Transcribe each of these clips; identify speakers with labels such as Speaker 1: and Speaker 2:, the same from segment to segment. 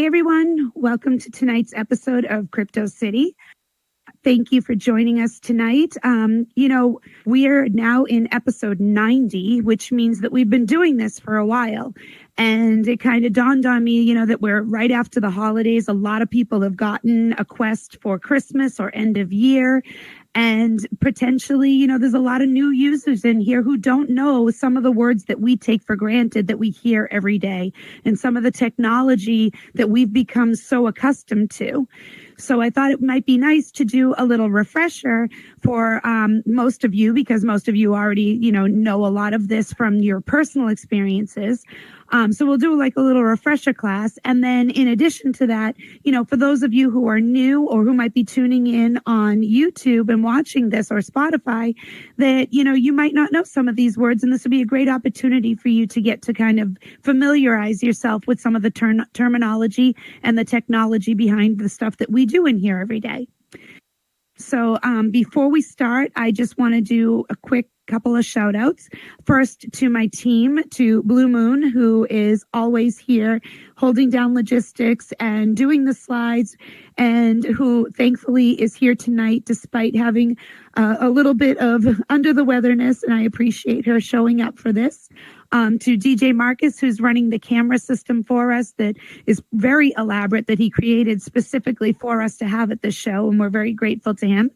Speaker 1: Hey everyone, welcome to tonight's episode of Crypto City. Thank you for joining us tonight. We are now in episode 90, which means that we've been doing this for a while. And it kind of dawned on me, that we're right after the holidays. A lot of people have gotten a quest for Christmas or end of year. And potentially, there's a lot of new users in here who don't know some of the words that we take for granted that we hear every day and some of the technology that we've become so accustomed to. So I thought it might be nice to do a little refresher for most of you, because most of you already, know a lot of this from your personal experiences. So we'll do like a little refresher class. And then in addition to that, for those of you who are new or who might be tuning in on YouTube and watching this or Spotify, that, you might not know some of these words. And this would be a great opportunity for you to get to kind of familiarize yourself with some of the terminology and the technology behind the stuff that we do in here every day. So before we start, I just want to do a quick couple of shout outs. First to my team, to Blue Moon, who is always here holding down logistics and doing the slides, and who thankfully is here tonight despite having a little bit of under the weatherness, and I appreciate her showing up for this. To DJ Marcus, who's running the camera system for us that is very elaborate, that he created specifically for us to have at the show, and we're very grateful to him.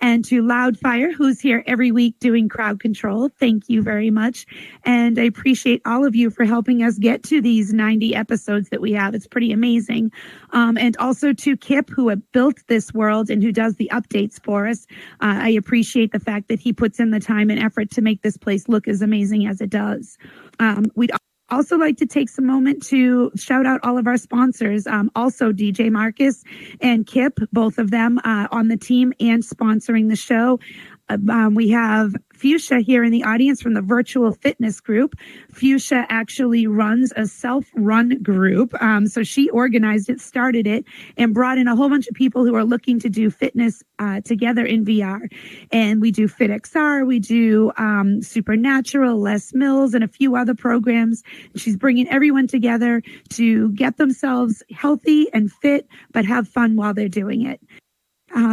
Speaker 1: And to Loudfire, who's here every week doing crowd control. Thank you very much. And I appreciate all of you for helping us get to these 90 episodes that we have. It's pretty amazing. And also to Kip, who had built this world and who does the updates for us. I appreciate the fact that he puts in the time and effort to make this place look as amazing as it does. We'd also like to take some moment to shout out all of our sponsors. Also DJ Marcus and Kip, both of them on the team and sponsoring the show. We have Fuchsia here in the audience from the Virtual Fitness Group. Fuchsia actually runs a self-run group. So she organized it, started it, and brought in a whole bunch of people who are looking to do fitness together in VR. And we do FitXR, we do Supernatural, Les Mills, and a few other programs. She's bringing everyone together to get themselves healthy and fit, but have fun while they're doing it.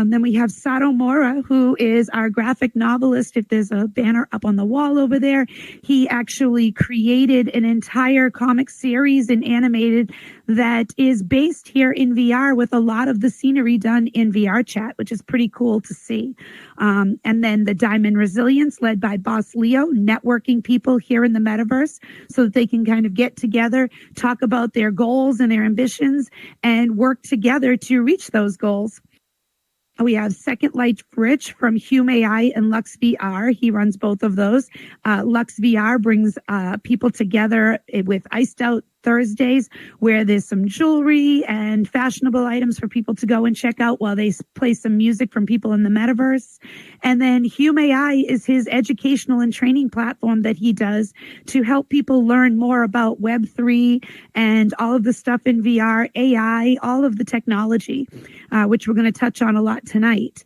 Speaker 1: Then we have Sato Mora, who is our graphic novelist. If there's a banner up on the wall over there, he actually created an entire comic series and animated that is based here in VR with a lot of the scenery done in VR chat, which is pretty cool to see. And then the Diamond Resilience, led by Boss Leo, networking people here in the metaverse so that they can kind of get together, talk about their goals and their ambitions, and work together to reach those goals. We have Second Life Rich from Hume AI and Lux VR. He runs both of those. Lux VR brings people together with Iced Out Thursdays, where there's some jewelry and fashionable items for people to go and check out while they play some music from people in the metaverse. And then Hume AI is his educational and training platform that he does to help people learn more about Web3 and all of the stuff in VR, AI, all of the technology, which we're going to touch on a lot tonight.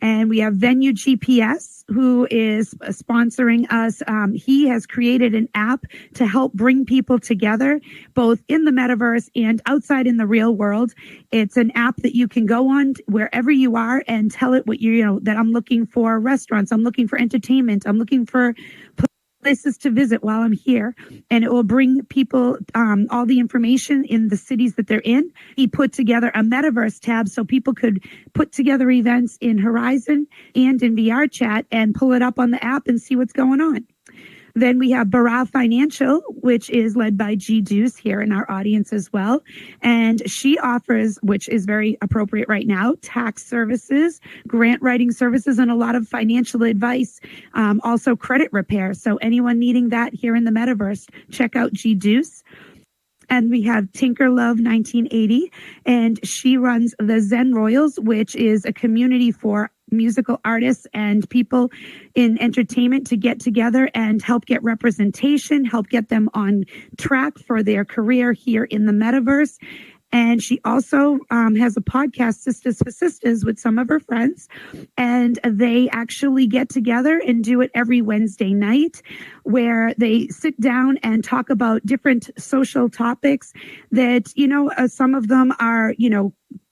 Speaker 1: And we have Venue GPS, who is sponsoring us. He has created an app to help bring people together, both in the metaverse and outside in the real world. It's an app that you can go on wherever you are and tell it what that I'm looking for restaurants, I'm looking for entertainment, I'm looking for places to visit while I'm here, and it will bring people all the information in the cities that they're in. He put together a metaverse tab so people could put together events in Horizon and in VR chat and pull it up on the app and see what's going on. Then we have Barra Financial, which is led by G Deuce here in our audience as well. And she offers, which is very appropriate right now, tax services, grant writing services, and a lot of financial advice, also credit repair. So anyone needing that here in the metaverse, check out G Deuce. And we have Tinker Love 1980, and she runs the Zen Royals, which is a community for musical artists and people in entertainment to get together and help get representation, help get them on track for their career here in the metaverse. And she also has a podcast, Sisters for Sisters, with some of her friends. And they actually get together and do it every Wednesday night, where they sit down and talk about different social topics that, some of them are,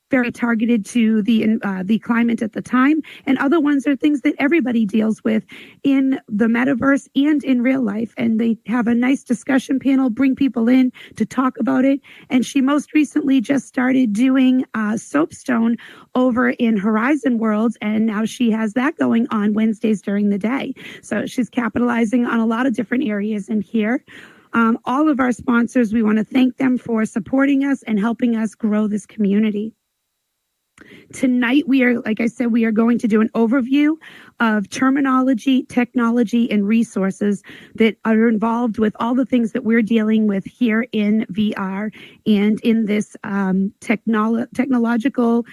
Speaker 1: very targeted to the climate at the time, and other ones are things that everybody deals with in the metaverse and in real life. And they have a nice discussion panel, bring people in to talk about it. And she most recently just started doing Soapstone over in Horizon Worlds, and now she has that going on Wednesdays during the day. So she's capitalizing on a lot of different areas in here. All of our sponsors, we want to thank them for supporting us and helping us grow this community. Tonight, we are going to do an overview of terminology, technology, and resources that are involved with all the things that we're dealing with here in VR and in this technological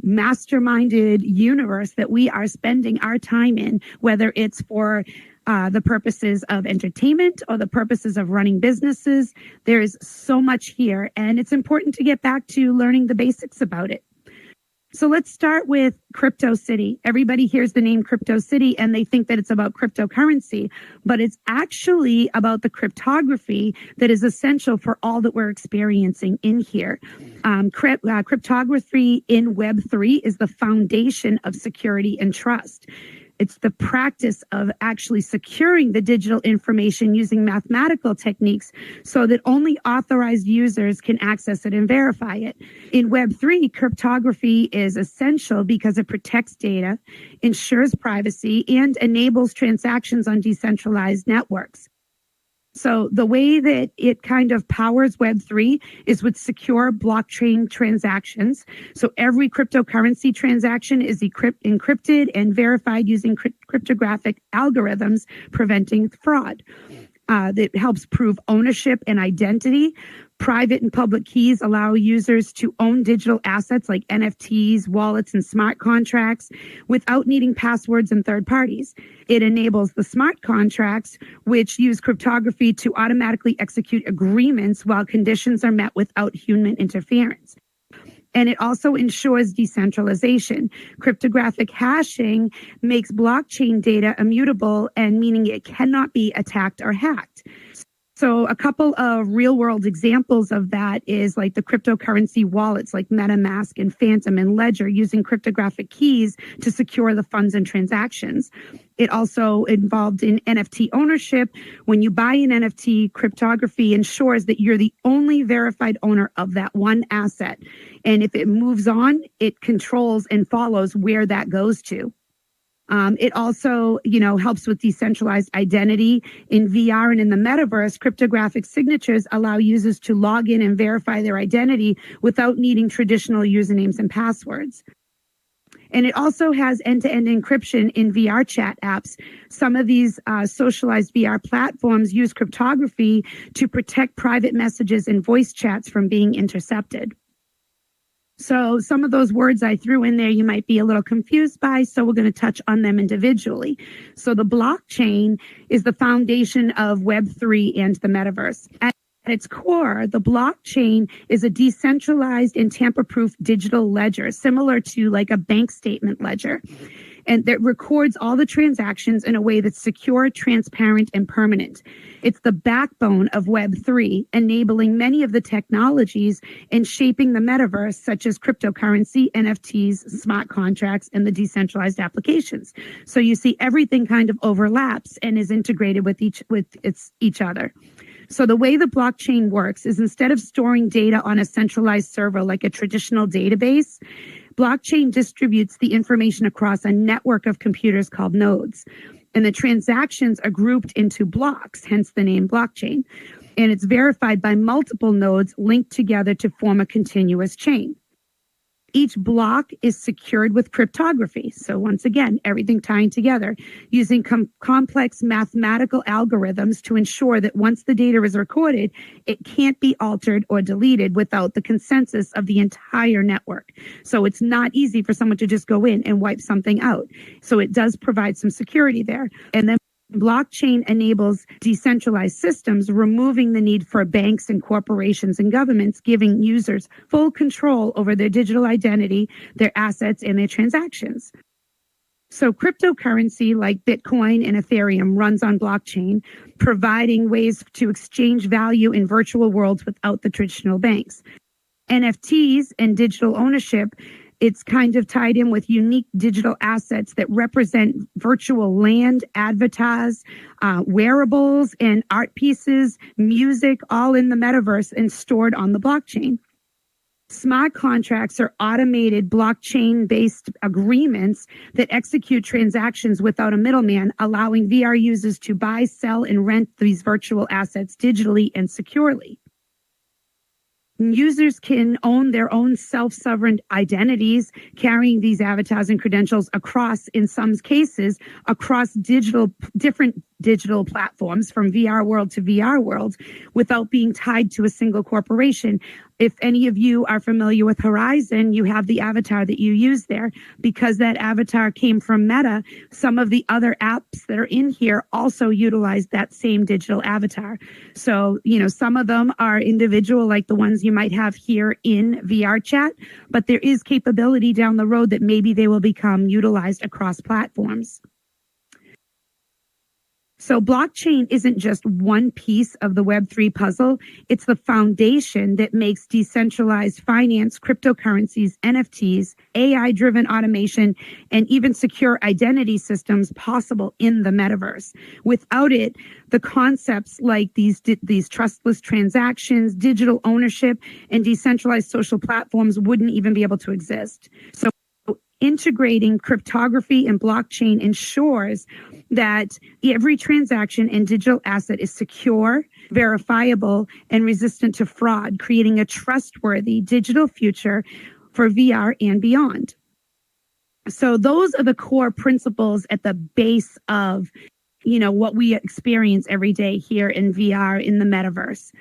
Speaker 1: masterminded universe that we are spending our time in, whether it's for the purposes of entertainment or the purposes of running businesses. There is so much here, and it's important to get back to learning the basics about it. So let's start with Crypto City. Everybody hears the name Crypto City and they think that it's about cryptocurrency, but it's actually about the cryptography that is essential for all that we're experiencing in here. Cryptography in Web3 is the foundation of security and trust. It's the practice of actually securing the digital information using mathematical techniques so that only authorized users can access it and verify it. In Web3, cryptography is essential because it protects data, ensures privacy, and enables transactions on decentralized networks. So the way that it kind of powers Web3 is with secure blockchain transactions. So every cryptocurrency transaction is encrypted and verified using cryptographic algorithms, preventing fraud. That helps prove ownership and identity. Private and public keys allow users to own digital assets like NFTs, wallets, and smart contracts without needing passwords and third parties. It enables the smart contracts, which use cryptography to automatically execute agreements while conditions are met without human interference. And it also ensures decentralization. Cryptographic hashing makes blockchain data immutable, and meaning it cannot be attacked or hacked. So a couple of real world examples of that is like the cryptocurrency wallets like MetaMask and Phantom and Ledger using cryptographic keys to secure the funds and transactions. It also involved in NFT ownership. When you buy an NFT, cryptography ensures that you're the only verified owner of that one asset. And if it moves on, it controls and follows where that goes to. It also, helps with decentralized identity. In VR and in the metaverse, cryptographic signatures allow users to log in and verify their identity without needing traditional usernames and passwords. And it also has end-to-end encryption in VR chat apps. Some of these socialized VR platforms use cryptography to protect private messages and voice chats from being intercepted. So some of those words I threw in there, you might be a little confused by, so we're going to touch on them individually. So the blockchain is the foundation of Web3 and the metaverse. At its core, the blockchain is a decentralized and tamper-proof digital ledger, similar to like a bank statement ledger, and that records all the transactions in a way that's secure, transparent, and permanent. It's the backbone of Web3, enabling many of the technologies and shaping the metaverse, such as cryptocurrency, NFTs, smart contracts, and the decentralized applications. So you see everything kind of overlaps and is integrated with each other. So the way the blockchain works is instead of storing data on a centralized server like a traditional database, blockchain distributes the information across a network of computers called nodes. And the transactions are grouped into blocks, hence the name blockchain. And it's verified by multiple nodes linked together to form a continuous chain. Each block is secured with cryptography. So once again, everything tying together using complex mathematical algorithms to ensure that once the data is recorded, it can't be altered or deleted without the consensus of the entire network. So it's not easy for someone to just go in and wipe something out. So it does provide some security there. And then Blockchain enables decentralized systems, removing the need for banks and corporations and governments, giving users full control over their digital identity, their assets, and their transactions. So cryptocurrency like Bitcoin and Ethereum runs on blockchain, providing ways to exchange value in virtual worlds without the traditional banks. NFTs and digital ownership, it's kind of tied in with unique digital assets that represent virtual land, avatars, wearables, and art pieces, music, all in the metaverse and stored on the blockchain. Smart contracts are automated blockchain-based agreements that execute transactions without a middleman, allowing VR users to buy, sell, and rent these virtual assets digitally and securely. Users can own their own self-sovereign identities, carrying these avatars and credentials across, in some cases, across different digital platforms from VR world to VR world without being tied to a single corporation. If any of you are familiar with Horizon, you have the avatar that you use there. Because that avatar came from Meta, some of the other apps that are in here also utilize that same digital avatar. So, some of them are individual, like the ones you might have here in VR chat, but there is capability down the road that maybe they will become utilized across platforms. So blockchain isn't just one piece of the Web3 puzzle. It's the foundation that makes decentralized finance, cryptocurrencies, NFTs, AI-driven automation, and even secure identity systems possible in the metaverse. Without it, the concepts like these trustless transactions, digital ownership, and decentralized social platforms wouldn't even be able to exist. So integrating cryptography and blockchain ensures that every transaction and digital asset is secure, verifiable, and resistant to fraud, creating a trustworthy digital future for VR and beyond. So those are the core principles at the base of, what we experience every day here in VR in the metaverse.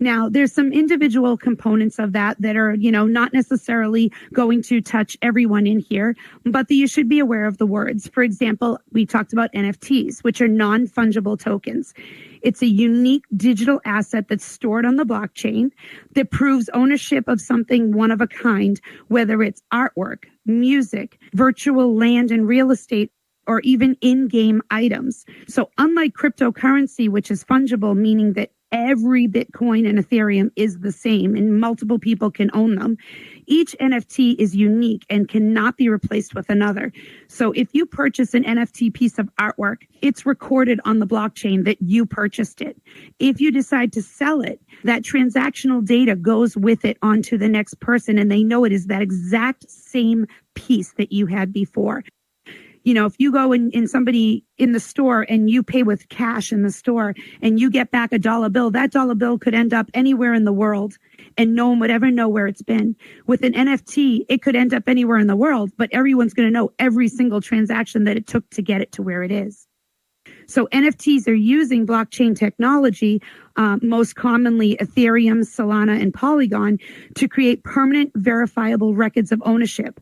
Speaker 1: Now, there's some individual components of that are, not necessarily going to touch everyone in here, but you should be aware of the words. For example, we talked about NFTs, which are non-fungible tokens. It's a unique digital asset that's stored on the blockchain that proves ownership of something one of a kind, whether it's artwork, music, virtual land and real estate, or even in-game items. So unlike cryptocurrency, which is fungible, meaning that every Bitcoin and Ethereum is the same and multiple people can own them, each NFT is unique and cannot be replaced with another. So if you purchase an NFT piece of artwork, it's recorded on the blockchain that you purchased it. If you decide to sell it, that transactional data goes with it onto the next person, and they know it is that exact same piece that you had before. If you go in somebody in the store and you pay with cash in the store and you get back a dollar bill, that dollar bill could end up anywhere in the world and no one would ever know where it's been. With an NFT, it could end up anywhere in the world, but everyone's going to know every single transaction that it took to get it to where it is. So NFTs are using blockchain technology, most commonly Ethereum, Solana, and Polygon, to create permanent verifiable records of ownership.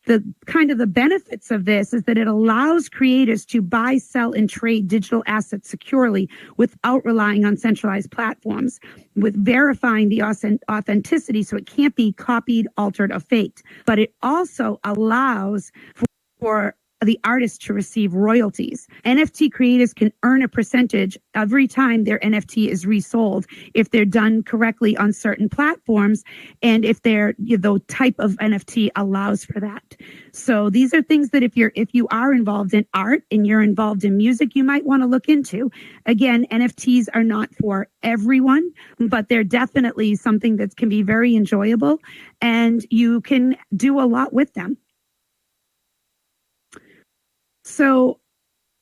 Speaker 1: The benefits of this is that it allows creators to buy, sell, and trade digital assets securely without relying on centralized platforms, with verifying the authenticity so it can't be copied, altered, or faked. But it also allows for the artist to receive royalties. NFT creators can earn a percentage every time their NFT is resold if they're done correctly on certain platforms and if the type of NFT allows for that. So these are things that if you are involved in art and you're involved in music, you might want to look into. Again, NFTs are not for everyone, but they're definitely something that can be very enjoyable and you can do a lot with them. So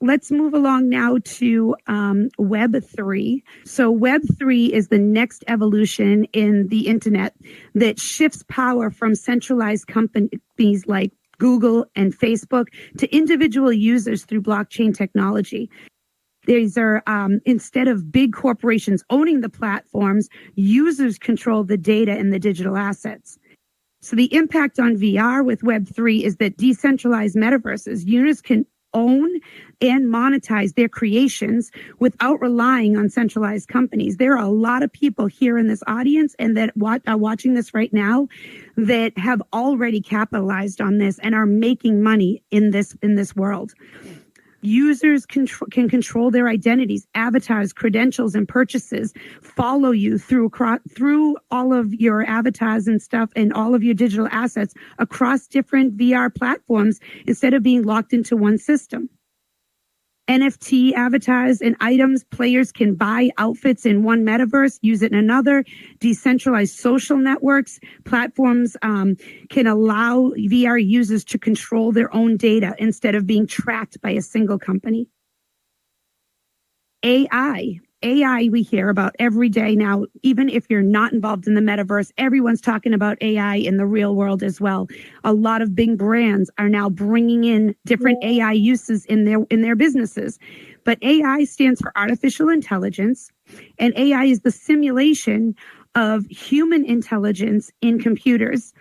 Speaker 1: let's move along now to Web3. So Web3 is the next evolution in the internet that shifts power from centralized companies like Google and Facebook to individual users through blockchain technology. These are, instead of big corporations owning the platforms, users control the data and the digital assets. So the impact on VR with Web3 is that decentralized metaverses, users can own and monetize their creations without relying on centralized companies. There are a lot of people here in this audience and that are watching this right now that have already capitalized on this and are making money in this world. Users can control their identities, avatars, credentials, and purchases, follow you through all of your avatars and stuff and all of your digital assets across different VR platforms instead of being locked into one system. NFT avatars and items, players can buy outfits in one metaverse, use it in another. Decentralized social networks, platforms can allow VR users to control their own data instead of being tracked by a single company. AI we hear about every day now. Even if you're not involved in the metaverse, everyone's talking about AI in the real world as well. A lot of big brands are now bringing in different AI uses in their businesses. But AI stands for artificial intelligence, and AI is the simulation of human intelligence in computers,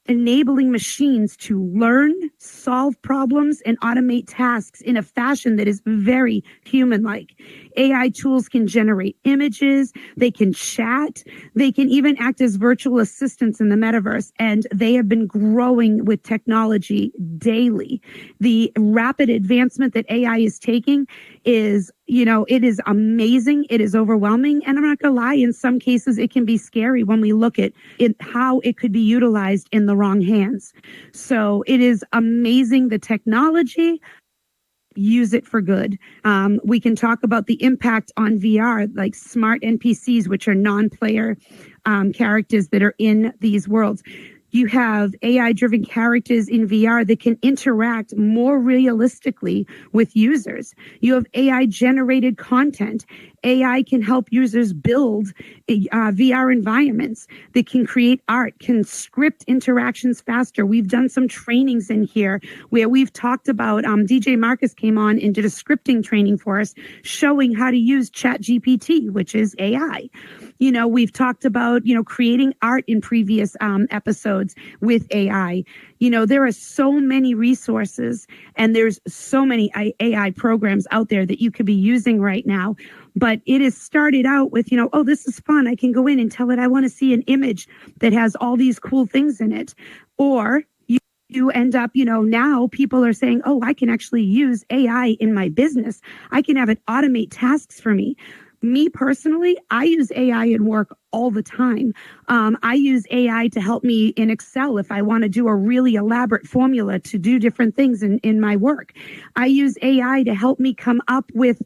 Speaker 1: enabling machines to learn, solve problems, and automate tasks in a fashion that is very human-like. AI tools can generate images, they can chat, they can even act as virtual assistants in the metaverse, and they have been growing with technology daily. The rapid advancement that AI is taking is, it is amazing, it is overwhelming, and I'm not gonna lie, in some cases it can be scary when we look at how it could be utilized in the wrong hands. So it is amazing, the technology. Use it for good. We can talk about the impact on VR, like smart NPCs, which are non-player characters that are in these worlds. You have AI-driven characters in VR that can interact more realistically with users. You have AI-generated content. AI can help users build VR environments that can create art, can script interactions faster. We've done some trainings in here where we've talked about, DJ Marcus came on and did a scripting training for us, showing how to use ChatGPT, which is AI. We've talked about, creating art in previous episodes with AI. There are so many resources and there's so many AI programs out there that you could be using right now. But it is started out with, oh, this is fun. I can go in and tell it I want to see an image that has all these cool things in it. Or you end up, now people are saying, oh, I can actually use AI in my business. I can have it automate tasks for me. Me personally, I use AI in work all the time. I use AI to help me in Excel if I want to do a really elaborate formula to do different things in my work. I use AI to help me come up with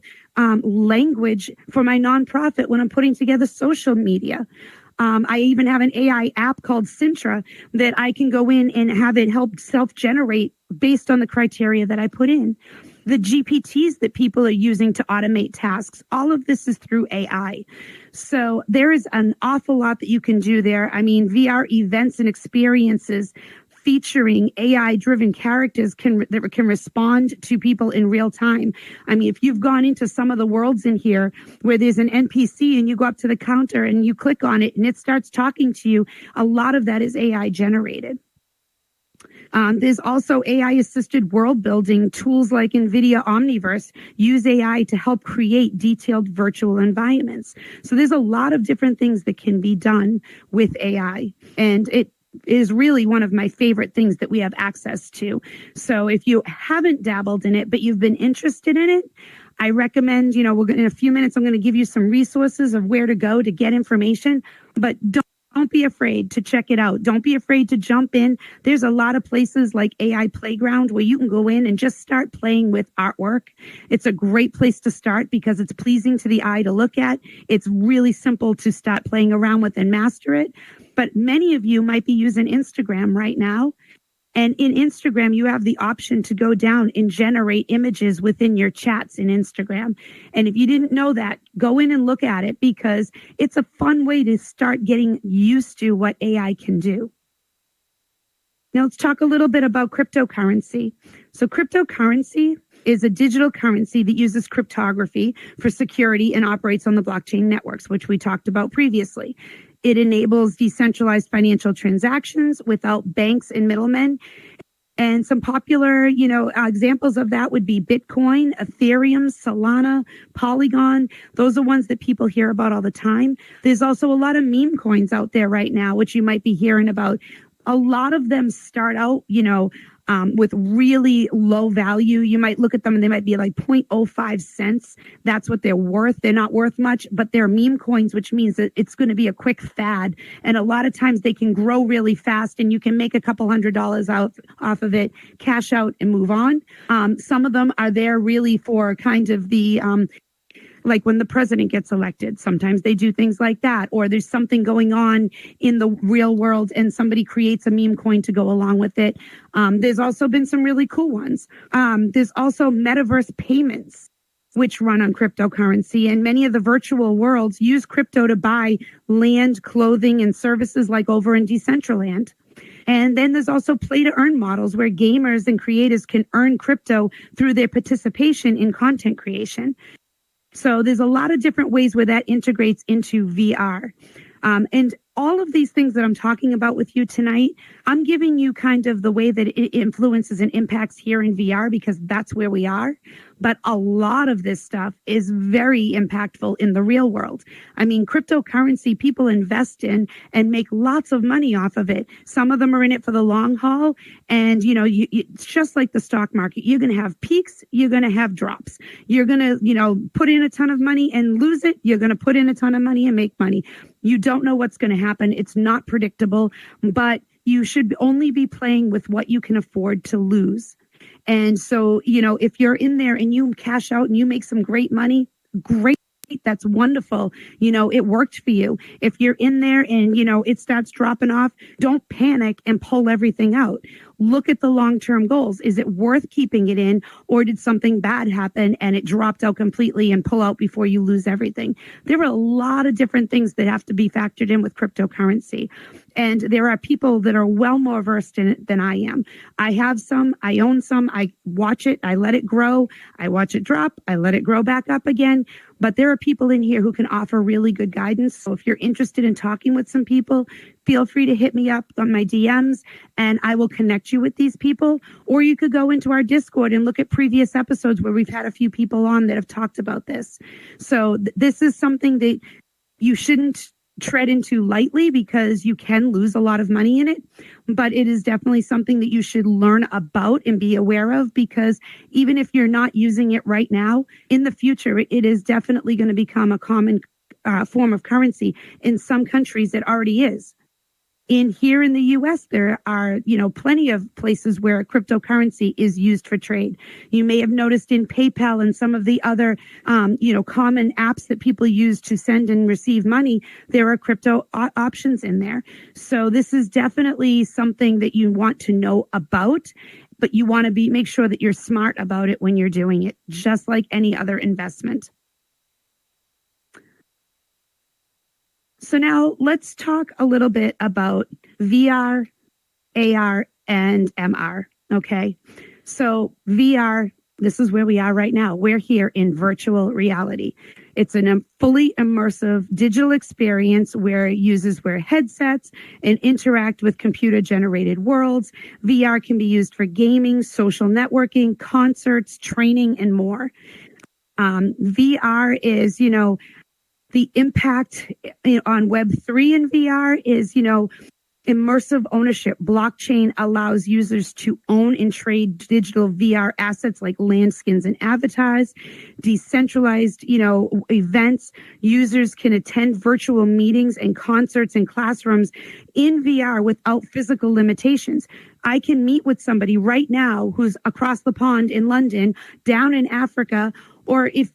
Speaker 1: language for my nonprofit when I'm putting together social media. I even have an AI app called Sintra that I can go in and have it help self-generate based on the criteria that I put in. The GPTs that people are using to automate tasks, all of this is through AI. So there is an awful lot that you can do there. I mean, VR events and experiences featuring AI-driven characters that can respond to people in real time. I mean, if you've gone into some of the worlds in here where there's an NPC and you go up to the counter and you click on it and it starts talking to you, a lot of that is AI generated. There's also AI-assisted world building tools like NVIDIA Omniverse use AI to help create detailed virtual environments. So there's a lot of different things that can be done with AI, and it is really one of my favorite things that we have access to. So if you haven't dabbled in it, but you've been interested in it, I recommend, in a few minutes, I'm going to give you some resources of where to go to get information, but don't be afraid to check it out. Don't be afraid to jump in. There's a lot of places like AI Playground where you can go in and just start playing with artwork. It's a great place to start because it's pleasing to the eye to look at. It's really simple to start playing around with and master it. But many of you might be using Instagram right now. And in Instagram, you have the option to go down and generate images within your chats in Instagram. And if you didn't know that, go in and look at it because it's a fun way to start getting used to what AI can do. Now let's talk a little bit about cryptocurrency. So cryptocurrency is a digital currency that uses cryptography for security and operates on the blockchain networks, which we talked about previously. It enables decentralized financial transactions without banks and middlemen. And some popular, examples of that would be Bitcoin, Ethereum, Solana, Polygon. Those are ones that people hear about all the time. There's also a lot of meme coins out there right now, which you might be hearing about. A lot of them start out, with really low value. You might look at them and they might be like 0.05 cents. That's what they're worth. They're not worth much, but they're meme coins, which means that it's going to be a quick fad. And a lot of times they can grow really fast and you can make a couple $100 off of it, cash out and move on. Some of them are there really for kind of the, like when the president gets elected, sometimes they do things like that, or there's something going on in the real world and somebody creates a meme coin to go along with it. There's also been some really cool ones. There's also Metaverse payments, which run on cryptocurrency, and many of the virtual worlds use crypto to buy land, clothing, and services like over in Decentraland. And then there's also play to earn models where gamers and creators can earn crypto through their participation in content creation. So there's a lot of different ways where that integrates into VR. And all of these things that I'm talking about with you tonight, I'm giving you kind of the way that it influences and impacts here in VR because that's where we are. But a lot of this stuff is very impactful in the real world. I mean, cryptocurrency, people invest in and make lots of money off of it. Some of them are in it for the long haul. And, it's just like the stock market. You're going to have peaks. You're going to have drops. You're going to, put in a ton of money and lose it. You're going to put in a ton of money and make money. You don't know what's going to happen. It's not predictable, but you should only be playing with what you can afford to lose. And so, if you're in there and you cash out and you make some great money, great. That's wonderful. It worked for you. If you're in there and, it starts dropping off, don't panic and pull everything out. Look at the long-term goals. Is it worth keeping it in, or did something bad happen and it dropped out completely, and pull out before you lose everything? There are a lot of different things that have to be factored in with cryptocurrency. And there are people that are well more versed in it than I am. I have some, I own some, I watch it, I let it grow, I watch it drop, I let it grow back up again. But there are people in here who can offer really good guidance. So if you're interested in talking with some people, feel free to hit me up on my DMs and I will connect you with these people. Or you could go into our Discord and look at previous episodes where we've had a few people on that have talked about this. So this is something that you shouldn't tread into lightly because you can lose a lot of money in it, but it is definitely something that you should learn about and be aware of, because even if you're not using it right now, in the future, it is definitely going to become a common form of currency. In some countries, it already is. Here in the US, there are, plenty of places where cryptocurrency is used for trade. You may have noticed in PayPal and some of the other, common apps that people use to send and receive money, there are crypto options in there. So this is definitely something that you want to know about, but you want to make sure that you're smart about it when you're doing it, just like any other investment. So now let's talk a little bit about VR, AR, and MR. Okay. So VR, this is where we are right now. We're here in virtual reality. It's a fully immersive digital experience where users wear headsets and interact with computer-generated worlds. VR can be used for gaming, social networking, concerts, training, and more. VR is, the impact on Web3 and VR is, immersive ownership. Blockchain allows users to own and trade digital VR assets like land, skins, and avatars. Decentralized, events. Users can attend virtual meetings and concerts and classrooms in VR without physical limitations. I can meet with somebody right now who's across the pond in London, down in Africa, or if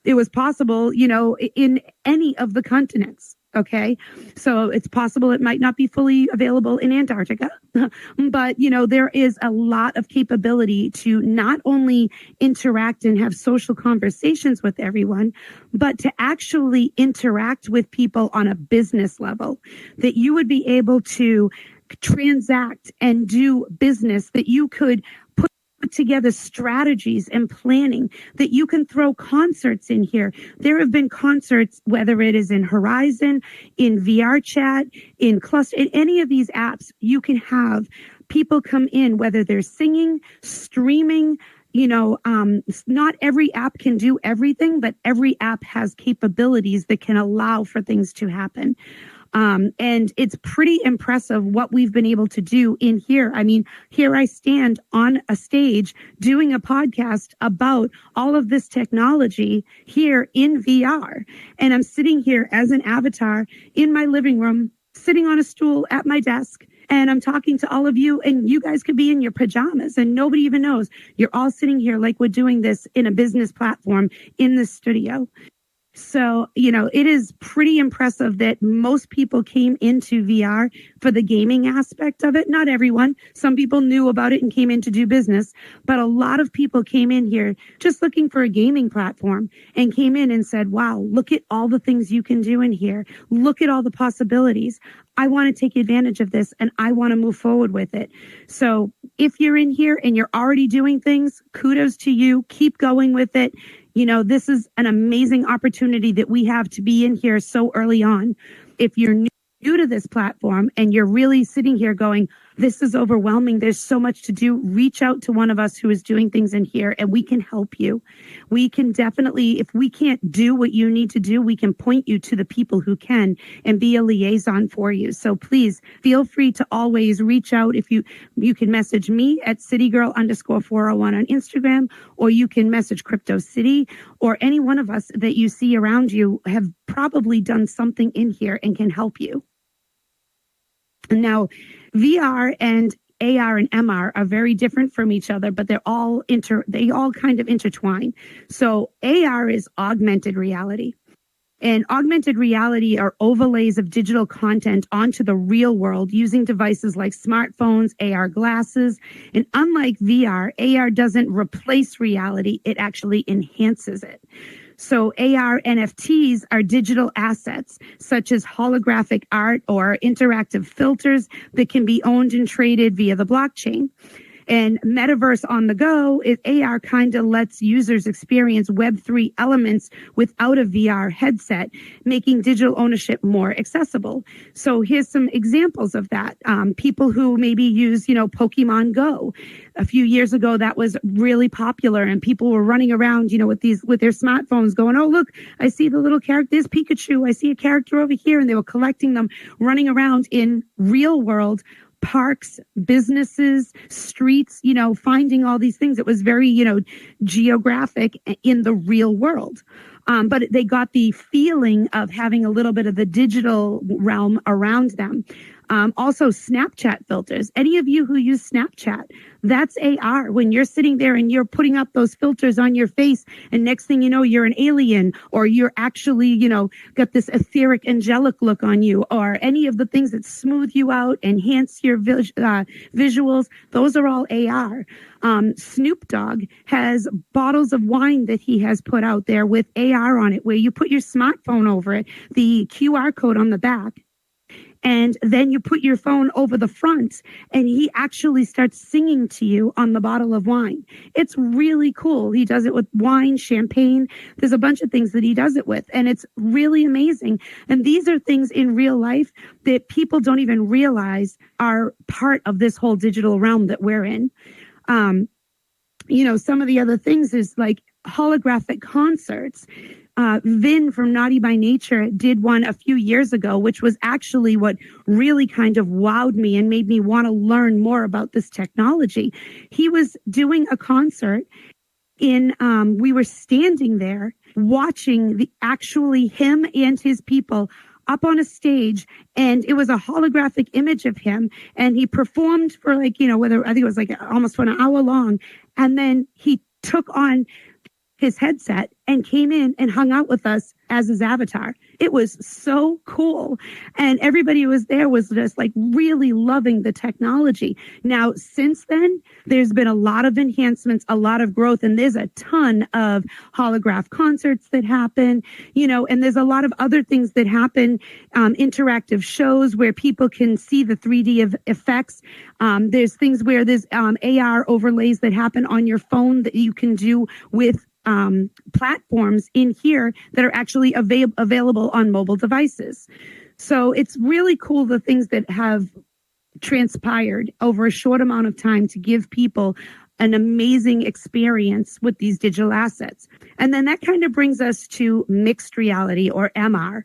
Speaker 1: it was possible, in any of the continents. Okay. So it's possible it might not be fully available in Antarctica, but, there is a lot of capability to not only interact and have social conversations with everyone, but to actually interact with people on a business level, that you would be able to transact and do business, that you could put together strategies and planning, that you can throw concerts in here. There have been concerts, whether it is in Horizon, in VR Chat, in Cluster, in any of these apps, you can have people come in, whether they're singing, streaming, not every app can do everything, but every app has capabilities that can allow for things to happen. And it's pretty impressive what we've been able to do in here. I mean, here I stand on a stage doing a podcast about all of this technology here in VR. And I'm sitting here as an avatar in my living room, sitting on a stool at my desk. And I'm talking to all of you, and you guys could be in your pajamas and nobody even knows. You're all sitting here like we're doing this in a business platform in the studio. So, it is pretty impressive that most people came into VR for the gaming aspect of it. Not everyone. Some people knew about it and came in to do business, but a lot of people came in here just looking for a gaming platform and came in and said, wow, look at all the things you can do in here. Look at all the possibilities. I want to take advantage of this and I want to move forward with it. So if you're in here and you're already doing things, kudos to you. Keep going with it. This is an amazing opportunity that we have to be in here so early on. If you're new to this platform and you're really sitting here going, this is overwhelming, there's so much to do, reach out to one of us who is doing things in here and we can help you. We can definitely, if we can't do what you need to do, we can point you to the people who can and be a liaison for you. So please feel free to always reach out. If you can message me at CityGirl_401 on Instagram, or you can message Crypto City, or any one of us that you see around you have probably done something in here and can help you. Now, VR and AR and MR are very different from each other, but they all kind of intertwine. So AR is augmented reality. And augmented reality are overlays of digital content onto the real world using devices like smartphones, AR glasses. And unlike VR, AR doesn't replace reality, it actually enhances it. So AR NFTs are digital assets such as holographic art or interactive filters that can be owned and traded via the blockchain. And Metaverse on the go, AR kind of lets users experience Web3 elements without a VR headset, making digital ownership more accessible. So here's some examples of that. People who maybe use, Pokemon Go. A few years ago, that was really popular and people were running around, with their smartphones going, oh, look, I see the little character, there's Pikachu. I see a character over here. And they were collecting them, running around in real world parks, businesses, streets, finding all these things. It was very, geographic in the real world. But they got the feeling of having a little bit of the digital realm around them. Also, Snapchat filters. Any of you who use Snapchat, that's AR. When you're sitting there and you're putting up those filters on your face, and next thing you know, you're an alien, or you're actually, got this etheric, angelic look on you, or any of the things that smooth you out, enhance your visuals. Those are all AR. Snoop Dogg has bottles of wine that he has put out there with AR on it, where you put your smartphone over it, the QR code on the back, and then you put your phone over the front and he actually starts singing to you on the bottle of wine. It's really cool. He does it with wine, champagne. There's a bunch of things that he does it with, and it's really amazing. And these are things in real life that people don't even realize are part of this whole digital realm that we're in. Some of the other things is like holographic concerts. Vin from Naughty by Nature did one a few years ago, which was actually what really kind of wowed me and made me want to learn more about this technology. He was doing a concert we were standing there watching actually him and his people up on a stage, and it was a holographic image of him, and he performed for I think it was almost for an hour long, and then he took on his headset and came in and hung out with us as his avatar. It was so cool. And everybody who was there was just really loving the technology. Now, since then, there's been a lot of enhancements, a lot of growth, and there's a ton of holograph concerts that happen, and there's a lot of other things that happen, interactive shows where people can see the 3D effects. There's things where there's AR overlays that happen on your phone that you can do with platforms in here that are actually available on mobile devices. So it's really cool, the things that have transpired over a short amount of time to give people an amazing experience with these digital assets. And then that kind of brings us to mixed reality, or MR,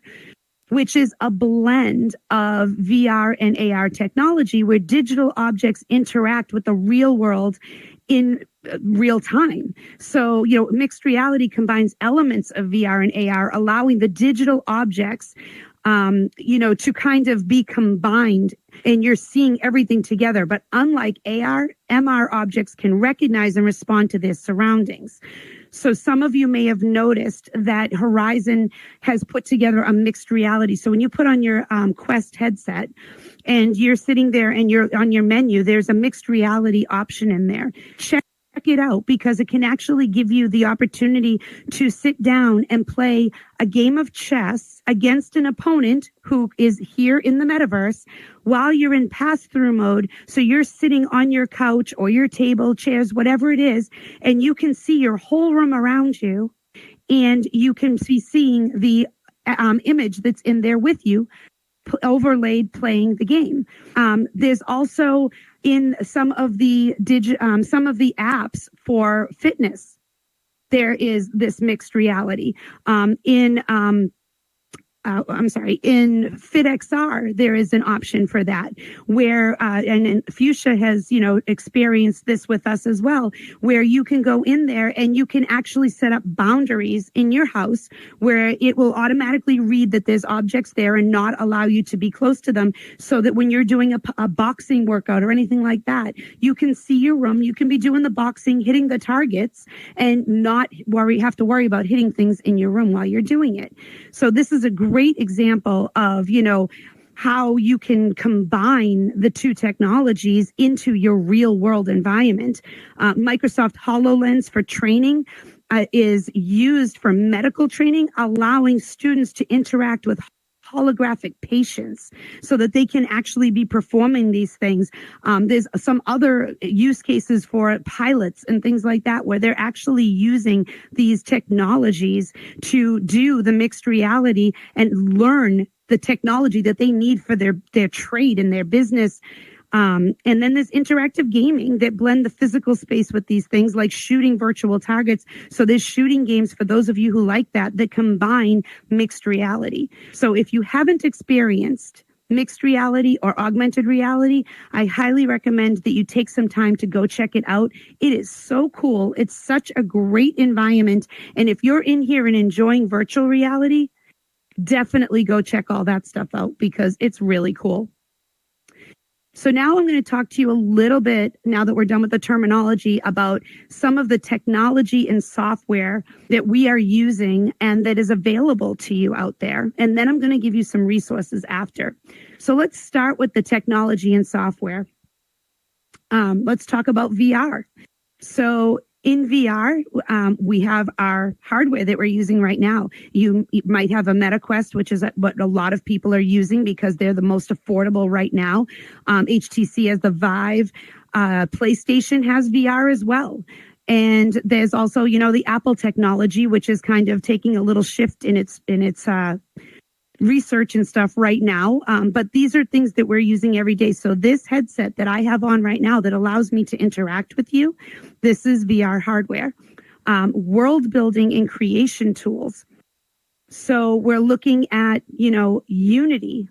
Speaker 1: which is a blend of VR and AR technology where digital objects interact with the real world in real time. So, mixed reality combines elements of VR and AR, allowing the digital objects to kind of be combined, and you're seeing everything together. But unlike AR, MR objects can recognize and respond to their surroundings. So some of you may have noticed that Horizon has put together a mixed reality. So when you put on your Quest headset and you're sitting there and you're on your menu, there's a mixed reality option in there. Check it out, because it can actually give you the opportunity to sit down and play a game of chess against an opponent who is here in the metaverse while you're in pass-through mode. So you're sitting on your couch or your table, chairs, whatever it is, and you can see your whole room around you, and you can be seeing the image that's in there with you, overlaid playing the game. There's also in some of the apps for fitness, there is this mixed reality. In FitXR, there is an option for that where, and Fuchsia has, experienced this with us as well, where you can go in there and you can actually set up boundaries in your house where it will automatically read that there's objects there and not allow you to be close to them, so that when you're doing a boxing workout or anything like that, you can see your room, you can be doing the boxing, hitting the targets, and not have to worry about hitting things in your room while you're doing it. So this is a great example of, how you can combine the two technologies into your real world environment. Microsoft HoloLens for training is used for medical training, allowing students to interact with holographic patients so that they can actually be performing these things. There's some other use cases for pilots and things like that, where they're actually using these technologies to do the mixed reality and learn the technology that they need for their trade and their business. And then there's interactive gaming that blend the physical space with these things, like shooting virtual targets. So there's shooting games for those of you who like that combine mixed reality. So if you haven't experienced mixed reality or augmented reality, I highly recommend that you take some time to go check it out. It is so cool. It's such a great environment. And if you're in here and enjoying virtual reality, definitely go check all that stuff out, because it's really cool. So now I'm going to talk to you a little bit, now that we're done with the terminology, about some of the technology and software that we are using and that is available to you out there. And then I'm going to give you some resources after. So let's start with the technology and software. Let's talk about VR. So in VR, we have our hardware that we're using right now. You might have a MetaQuest, which is what a lot of people are using because they're the most affordable right now. HTC has the Vive. PlayStation has VR as well. And there's also, the Apple technology, which is kind of taking a little shift in its research and stuff right now. But these are things that we're using every day. So this headset that I have on right now that allows me to interact with you, this is VR hardware. World building and creation tools. So we're looking at, Unity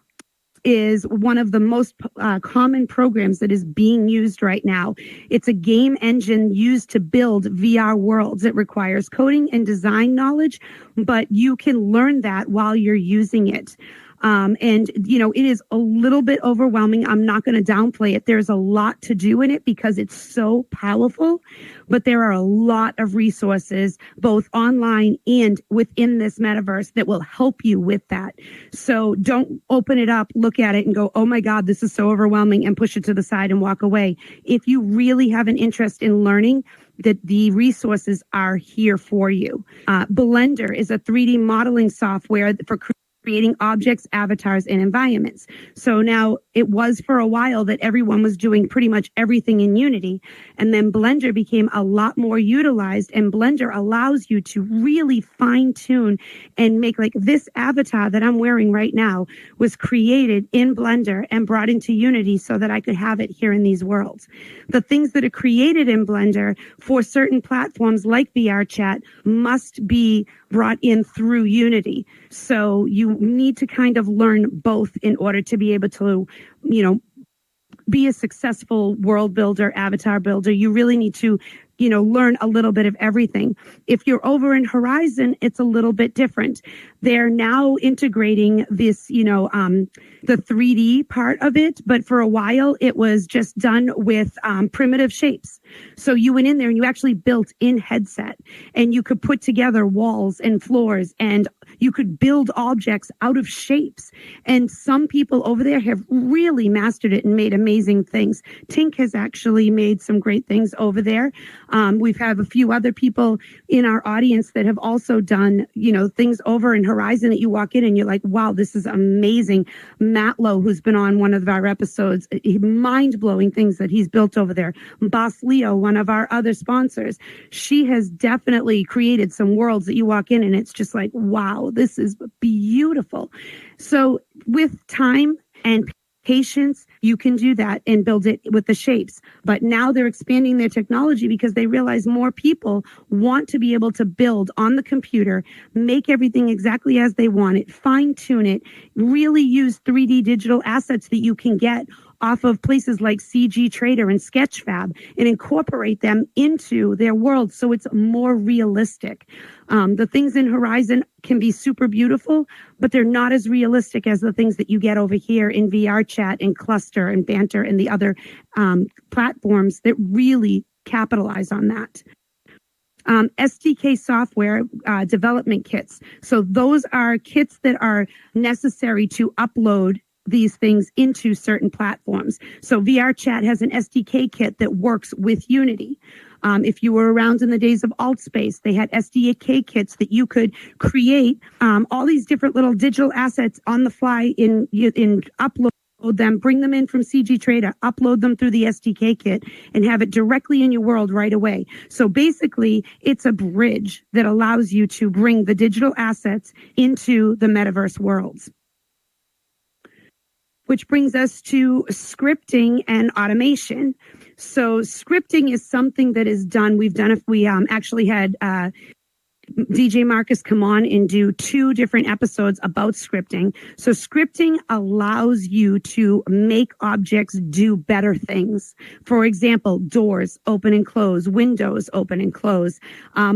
Speaker 1: is one of the most common programs that is being used right now. It's a game engine used to build VR worlds. It requires coding and design knowledge, but you can learn that while you're using it. It is a little bit overwhelming. I'm not going to downplay it. There's a lot to do in it because it's so powerful, but there are a lot of resources, both online and within this metaverse, that will help you with that. So don't open it up, look at it and go, oh my God, this is so overwhelming, and push it to the side and walk away. If you really have an interest in learning, that the resources are here for you. Blender is a 3D modeling software for creating objects, avatars, and environments. So now it was for a while that everyone was doing pretty much everything in Unity. And then Blender became a lot more utilized, and Blender allows you to really fine tune and make, like, this avatar that I'm wearing right now was created in Blender and brought into Unity so that I could have it here in these worlds. The things that are created in Blender for certain platforms like VR chat must be brought in through Unity. So you need to kind of learn both in order to be able to, be a successful world builder, avatar builder. You really need to, learn a little bit of everything. If you're over in Horizon, it's a little bit different. They're now integrating this, the 3D part of it, but for a while it was just done with primitive shapes. So you went in there and you actually built in headset, and you could put together walls and floors, and you could build objects out of shapes. And some people over there have really mastered it and made amazing things. Tink has actually made some great things over there. We've had a few other people in our audience that have also done, things over in Horizon that you walk in and you're like, wow, this is amazing. Matlow, who's been on one of our episodes, mind-blowing things that he's built over there. Boss Leo, one of our other sponsors, she has definitely created some worlds that you walk in and it's just like, wow, this is beautiful. So with time and patience, you can do that and build it with the shapes. But now they're expanding their technology because they realize more people want to be able to build on the computer, make everything exactly as they want it, fine tune it, really use 3D digital assets that you can get off of places like CG Trader and Sketchfab and incorporate them into their world so it's more realistic. The things in Horizon can be super beautiful, but they're not as realistic as the things that you get over here in VR chat and Cluster and Banter and the other platforms that really capitalize on that. SDK software development kits. So those are kits that are necessary to upload these things into certain platforms. So VR chat has an SDK kit that works with Unity. If you were around in the days of AltSpace, they had SDK kits that you could create all these different little digital assets on the fly in upload them, bring them in from CG Trader, upload them through the SDK kit, and have it directly in your world right away. So basically, it's a bridge that allows you to bring the digital assets into the metaverse worlds. Which brings us to scripting and automation. So scripting is something that is done. We actually had DJ Marcus come on and do 2 different episodes about scripting. So scripting allows you to make objects do better things. For example, doors open and close, windows open and close,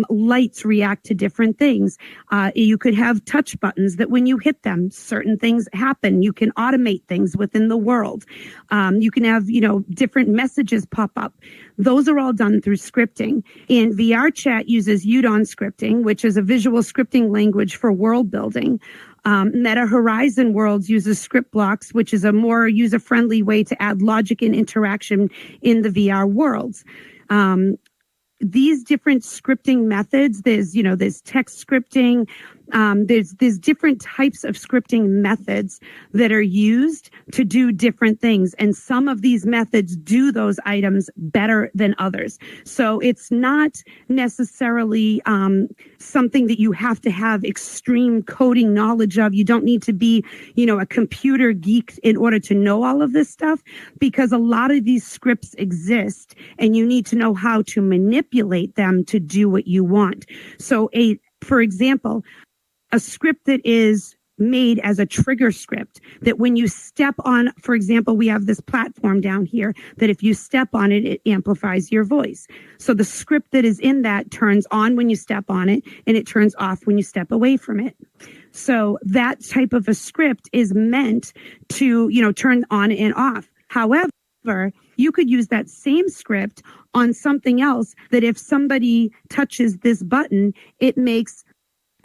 Speaker 1: lights react to different things. You could have touch buttons that when you hit them, certain things happen. You can automate things within the world. You can have, different messages pop up. Those are all done through scripting. And VR chat uses Udon scripting, which is a visual scripting language for world building. Meta Horizon Worlds uses script blocks, which is a more user-friendly way to add logic and interaction in the VR worlds. These different scripting methods, there's text scripting, there's different types of scripting methods that are used to do different things. And some of these methods do those items better than others. So it's not necessarily something that you have to have extreme coding knowledge of. You don't need to be, a computer geek in order to know all of this stuff, because a lot of these scripts exist and you need to know how to manipulate them to do what you want. So for example, a script that is made as a trigger script that when you step on, for example, we have this platform down here that if you step on it, it amplifies your voice. So the script that is in that turns on when you step on it and it turns off when you step away from it. So that type of a script is meant to, turn on and off. However, you could use that same script on something else that if somebody touches this button, it makes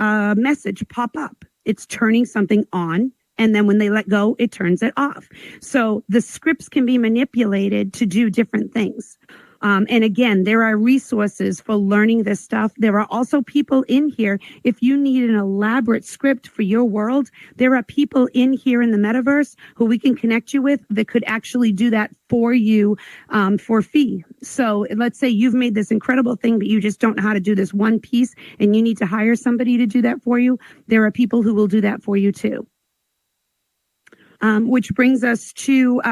Speaker 1: a message pop up. It's turning something on, and then when they let go, it turns it off. So the scripts can be manipulated to do different things. And again, there are resources for learning this stuff. There are also people in here. If you need an elaborate script for your world, there are people in here in the metaverse who we can connect you with that could actually do that for you for fee. So let's say you've made this incredible thing, but you just don't know how to do this one piece and you need to hire somebody to do that for you. There are people who will do that for you too. Which brings us to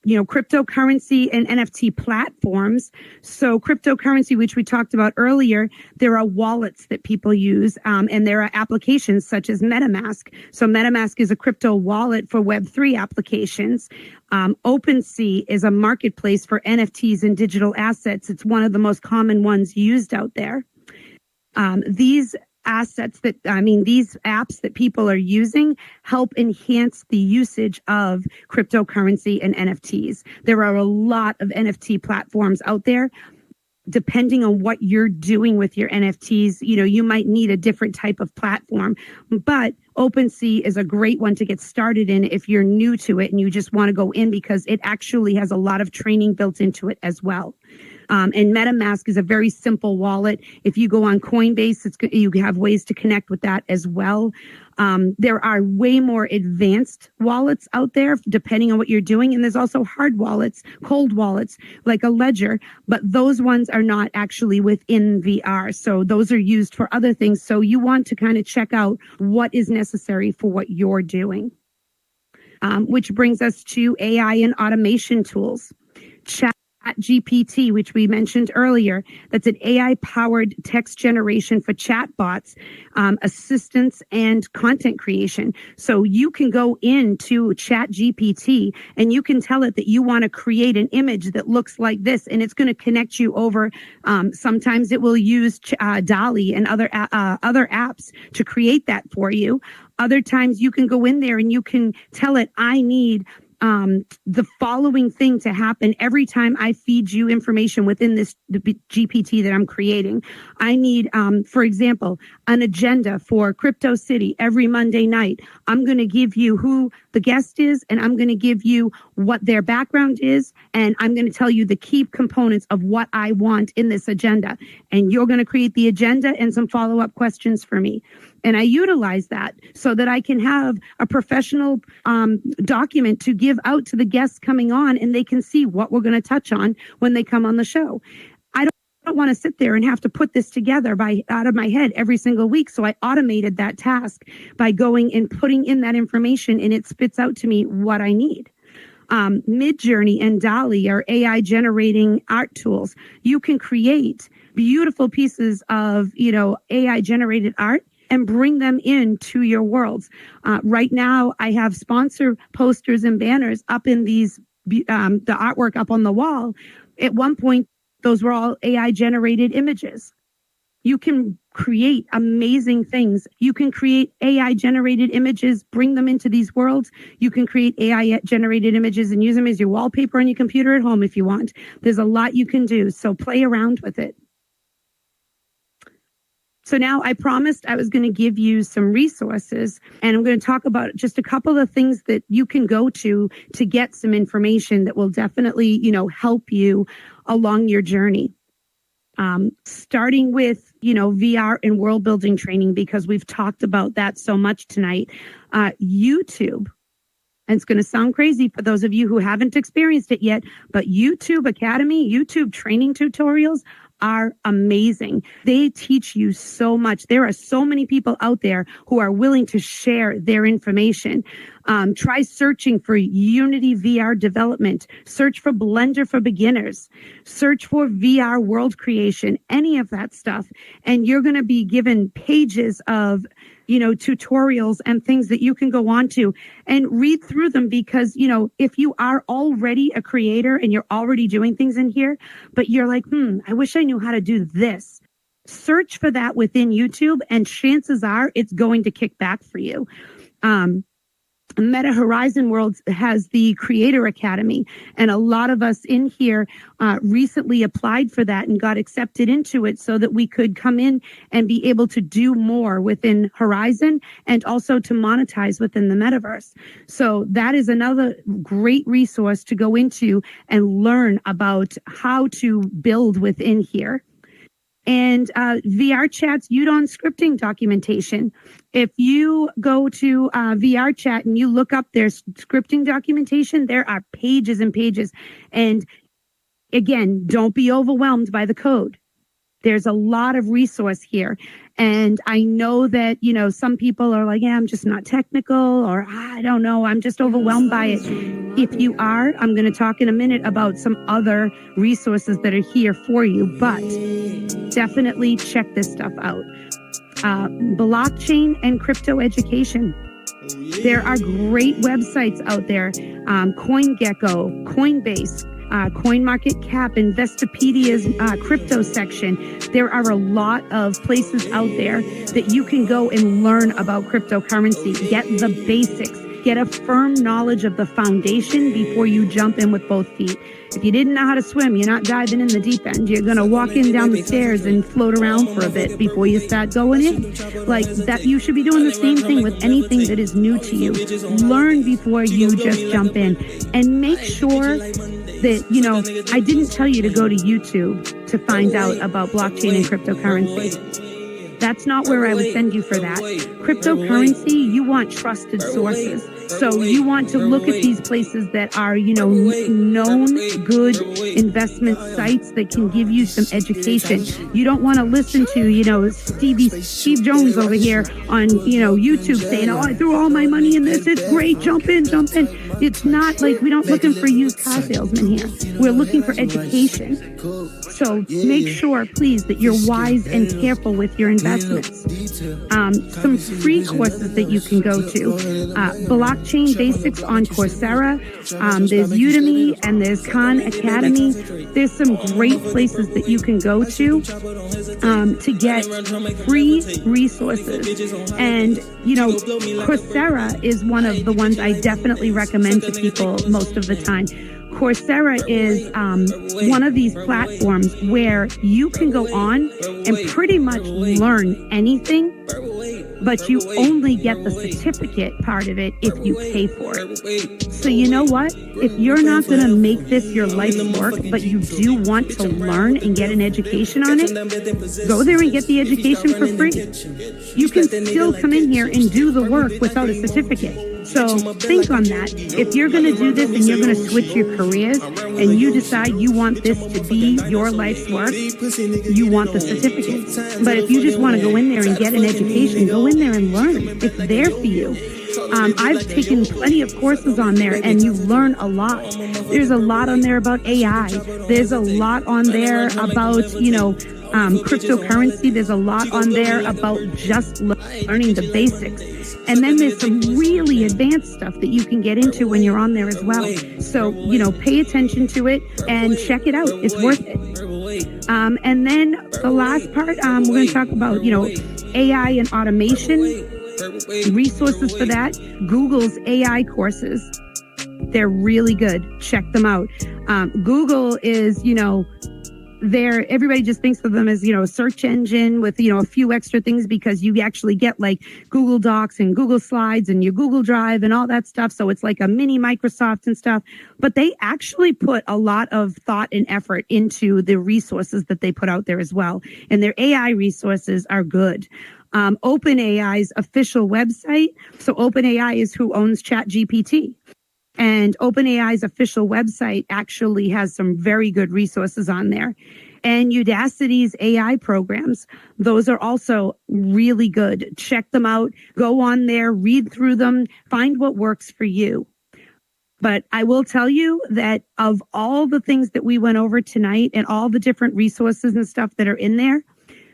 Speaker 1: cryptocurrency and NFT platforms. So cryptocurrency, which we talked about earlier, there are wallets that people use, and there are applications such as MetaMask. So MetaMask is a crypto wallet for Web3 applications. OpenSea is a marketplace for NFTs and digital assets. It's one of the most common ones used out there. These apps that people are using help enhance the usage of cryptocurrency and NFTs. There are a lot of NFT platforms out there. Depending on what you're doing with your NFTs, you might need a different type of platform, but OpenSea is a great one to get started in if you're new to it and you just want to go in because it actually has a lot of training built into it as well. And MetaMask is a very simple wallet. If you go on Coinbase, you have ways to connect with that as well. There are way more advanced wallets out there, depending on what you're doing. And there's also hard wallets, cold wallets, like a Ledger, but those ones are not actually within VR. So those are used for other things. So you want to kind of check out what is necessary for what you're doing. Which brings us to AI and automation tools. ChatGPT, which we mentioned earlier, that's an AI-powered text generation for chatbots, assistance, and content creation. So you can go into ChatGPT and you can tell it that you want to create an image that looks like this, and it's going to connect you over. Sometimes it will use DALL-E and other apps to create that for you. Other times you can go in there and you can tell it, I need the following thing to happen every time I feed you information within the GPT that I'm creating. I need, for example, an agenda for Crypto City every Monday night. I'm going to give you who the guest is, and I'm going to give you what their background is, and I'm going to tell you the key components of what I want in this agenda. And you're going to create the agenda and some follow-up questions for me. And I utilize that so that I can have a professional document to give out to the guests coming on, and they can see what we're going to touch on when they come on the show. I don't want to sit there and have to put this together out of my head every single week. So I automated that task by going and putting in that information, and it spits out to me what I need. Midjourney and DALL-E are AI generating art tools. You can create beautiful pieces of, AI generated art and bring them into your worlds. Right now, I have sponsor posters and banners up in these, the artwork up on the wall. At one point, those were all AI generated images. You can create amazing things. You can create AI generated images, bring them into these worlds. You can create AI generated images and use them as your wallpaper on your computer at home if you want. There's a lot you can do, so play around with it. So now I promised I was going to give you some resources, and I'm going to talk about just a couple of things that you can go to get some information that will definitely, help you along your journey. Starting with, VR and world building training, because we've talked about that so much tonight. YouTube. And it's going to sound crazy for those of you who haven't experienced it yet, but YouTube Academy, YouTube training tutorials are amazing. They teach you so much. There are so many people out there who are willing to share their information. Try searching for Unity VR development. Search for Blender for beginners. Search for VR world creation, any of that stuff. And you're going to be given pages of tutorials and things that you can go on to and read through them, because, if you are already a creator and you're already doing things in here, but you're like, I wish I knew how to do this. Search for that within YouTube, and chances are it's going to kick back for you. Meta Horizon Worlds has the Creator Academy, and a lot of us in here recently applied for that and got accepted into it so that we could come in and be able to do more within Horizon and also to monetize within the metaverse. So that is another great resource to go into and learn about how to build within here. And VR Chat's Udon scripting documentation. If you go to VR Chat and you look up their scripting documentation, there are pages and pages. And again, don't be overwhelmed by the code. There's a lot of resource here. And I know that, some people are like, yeah, I'm just not technical, or I don't know, I'm just overwhelmed by it. If you are, I'm going to talk in a minute about some other resources that are here for you, but definitely check this stuff out. Blockchain and crypto education. There are great websites out there. CoinGecko, Coinbase, CoinMarketCap, Investopedia's crypto section. There are a lot of places out there that you can go and learn about cryptocurrency. Get the basics. Get a firm knowledge of the foundation before you jump in with both feet. If you didn't know how to swim, you're not diving in the deep end. You're going to walk in down the stairs and float around for a bit before you start going in. Like that, you should be doing the same thing with anything that is new to you. Learn before you just jump in, and make sure that, I didn't tell you to go to YouTube to find out about blockchain and cryptocurrency. That's not where I would send you for that. Cryptocurrency, you want trusted sources. So you want to look at these places that are, known good investment sites that can give you some education. You don't want to listen to, Steve Jones over here on, YouTube saying, oh, I threw all my money in this. It's great. Jump in. It's not like we're not looking for used car salesmen here. We're looking for education. So make sure, please, that you're wise and careful with your investments. Some free courses that you can go to. Blockchain Basics on Coursera. There's Udemy and there's Khan Academy. There's some great places that you can go to get free resources. And, Coursera is one of the ones I definitely recommend to people most of the time. Coursera is one of these platforms where you can go on and pretty much learn anything, but you only get the certificate part of it if you pay for it. So you know what? If you're not going to make this your life's work, but you do want to learn and get an education on it, go there and get the education for free. You can still come in here and do the work without a certificate. So think on that. If you're going to do this and you're going to switch your careers and you decide you want this to be your life's work, you want the certificate. But if you just want to go in there and get an education, go in there and learn. It's there for you. I've taken plenty of courses on there and you learn a lot. There's a lot on there about AI. There's a lot on there about, cryptocurrency. There's a lot on there about just learning the basics. And then there's some really advanced stuff that you can get into when you're on there as well. So, pay attention to it and check it out. It's worth it. And then the last part, we're going to talk about, AI and automation, resources for that. Google's AI courses. They're really good. Check them out. Google is, everybody just thinks of them as, a search engine with, a few extra things because you actually get like Google Docs and Google Slides and your Google Drive and all that stuff. So it's like a mini Microsoft and stuff, but they actually put a lot of thought and effort into the resources that they put out there as well. And their AI resources are good. OpenAI's official website. So OpenAI is who owns ChatGPT. And OpenAI's official website actually has some very good resources on there. And Udacity's AI programs, those are also really good. Check them out. Go on there, read through them, find what works for you. But I will tell you that of all the things that we went over tonight and all the different resources and stuff that are in there,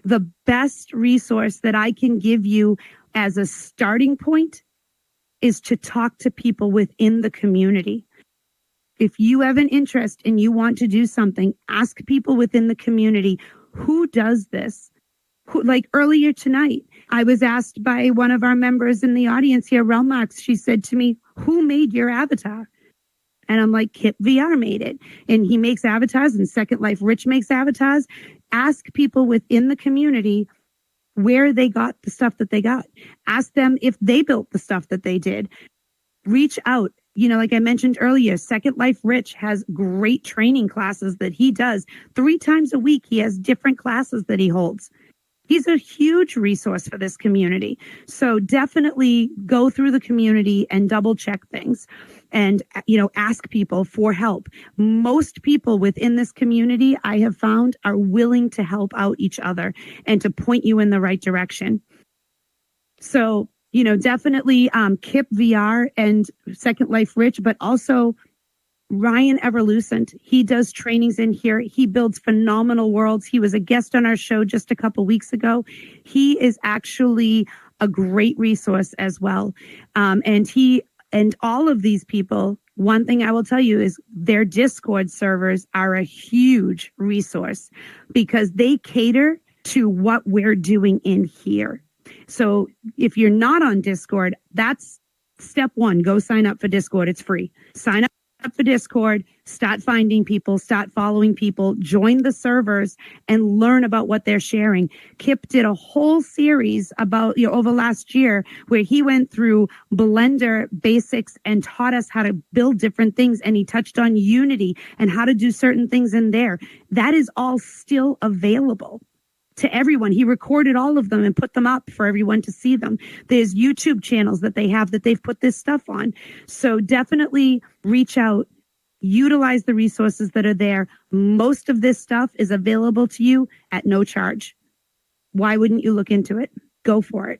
Speaker 1: the best resource that I can give you as a starting point is to talk to people within the community. If you have an interest and you want to do something, ask people within the community, who does this? Like earlier tonight, I was asked by one of our members in the audience here, Relmax. She said to me, "Who made your avatar?" And I'm like, Kip VR made it. And he makes avatars, and Second Life Rich makes avatars. Ask people within the community where they got the stuff that they got. Ask them if they built the stuff that they did. Reach out. Like I mentioned earlier, Second Life Rich has great training classes that he does. 3 times a week, he has different classes that he holds. He's a huge resource for this community. So definitely go through the community and double check things and, ask people for help. Most people within this community, I have found, are willing to help out each other and to point you in the right direction. So, definitely Kip VR and Second Life Rich, but also Ryan Everlucent. He does trainings in here. He builds phenomenal worlds. He was a guest on our show just a couple weeks ago. He is actually a great resource as well. And all of these people, one thing I will tell you is their Discord servers are a huge resource because they cater to what we're doing in here. So if you're not on Discord, that's step 1. Go sign up for Discord. It's free. Sign up for Discord, start finding people, start following people, join the servers and learn about what they're sharing. Kip did a whole series about, over last year where he went through Blender basics and taught us how to build different things. And he touched on Unity and how to do certain things in there. That is all still available to everyone. He recorded all of them and put them up for everyone to see them. There's YouTube channels that they have that they've put this stuff on. So definitely reach out, utilize the resources that are there. Most of this stuff is available to you at no charge. Why wouldn't you look into it? Go for it.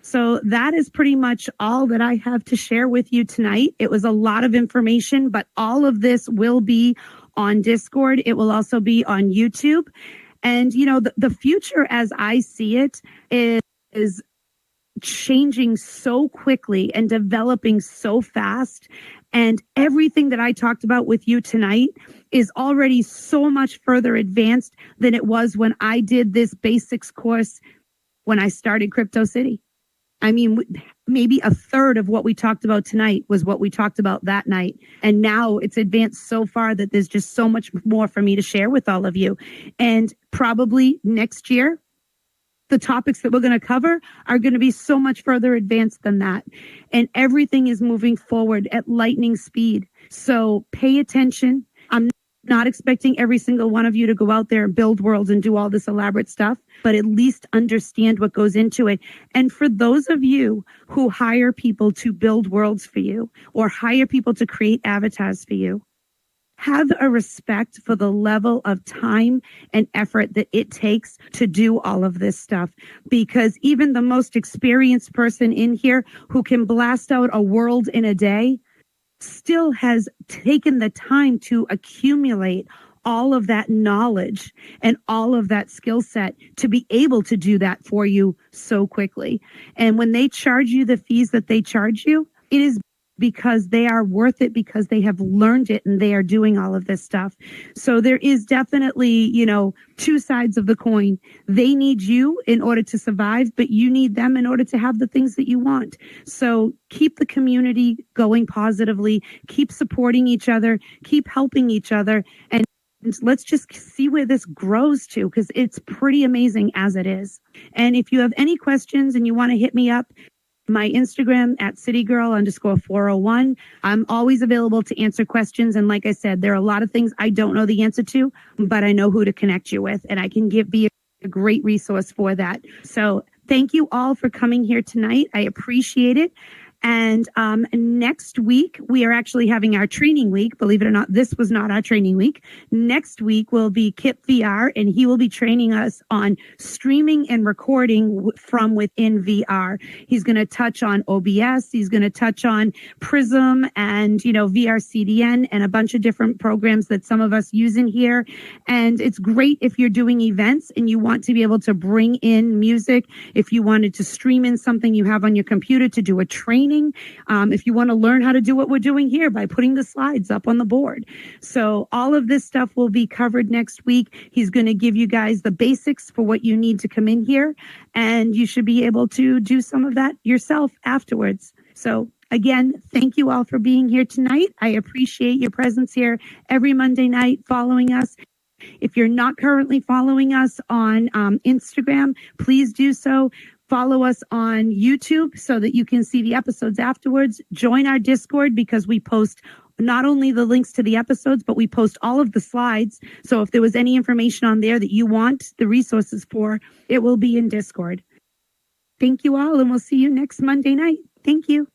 Speaker 1: So that is pretty much all that I have to share with you tonight. It was a lot of information, but all of this will be on Discord. It will also be on YouTube. And, the future as I see it is changing so quickly and developing so fast. And everything that I talked about with you tonight is already so much further advanced than it was when I did this basics course when I started Crypto City. I mean, maybe a third of what we talked about tonight was what we talked about that night. And now it's advanced so far that there's just so much more for me to share with all of you. And probably next year, the topics that we're going to cover are going to be so much further advanced than that. And everything is moving forward at lightning speed. So pay attention. I'm not expecting every single one of you to go out there and build worlds and do all this elaborate stuff, but at least understand what goes into it. And for those of you who hire people to build worlds for you or hire people to create avatars for you, have a respect for the level of time and effort that it takes to do all of this stuff. Because even the most experienced person in here who can blast out a world in a day still has taken the time to accumulate all of that knowledge and all of that skill set to be able to do that for you so quickly. And when they charge you the fees that they charge you, it is because they are worth it, because they have learned it and they are doing all of this stuff. So there is definitely, 2 sides of the coin. They need you in order to survive, but you need them in order to have the things that you want. So keep the community going positively, keep supporting each other, keep helping each other, and let's just see where this grows to, because it's pretty amazing as it is. And if you have any questions and you want to hit me up, my Instagram at CityGirl_401. I'm always available to answer questions. And like I said, there are a lot of things I don't know the answer to, but I know who to connect you with, and I can be a great resource for that. So thank you all for coming here tonight. I appreciate it. And next week, we are actually having our training week. Believe it or not, this was not our training week. Next week will be Kip VR, and he will be training us on streaming and recording from within VR. He's going to touch on OBS. He's going to touch on Prism and, VR CDN and a bunch of different programs that some of us use in here. And it's great if you're doing events and you want to be able to bring in music. If you wanted to stream in something you have on your computer to do a training, training. If you want to learn how to do what we're doing here by putting the slides up on the board. So all of this stuff will be covered next week. He's going to give you guys the basics for what you need to come in here, and you should be able to do some of that yourself afterwards. So again, thank you all for being here tonight. I appreciate your presence here every Monday night following us. If you're not currently following us on Instagram, please do so. Follow us on YouTube so that you can see the episodes afterwards. Join our Discord because we post not only the links to the episodes, but we post all of the slides. So if there was any information on there that you want the resources for, it will be in Discord. Thank you all, and we'll see you next Monday night. Thank you.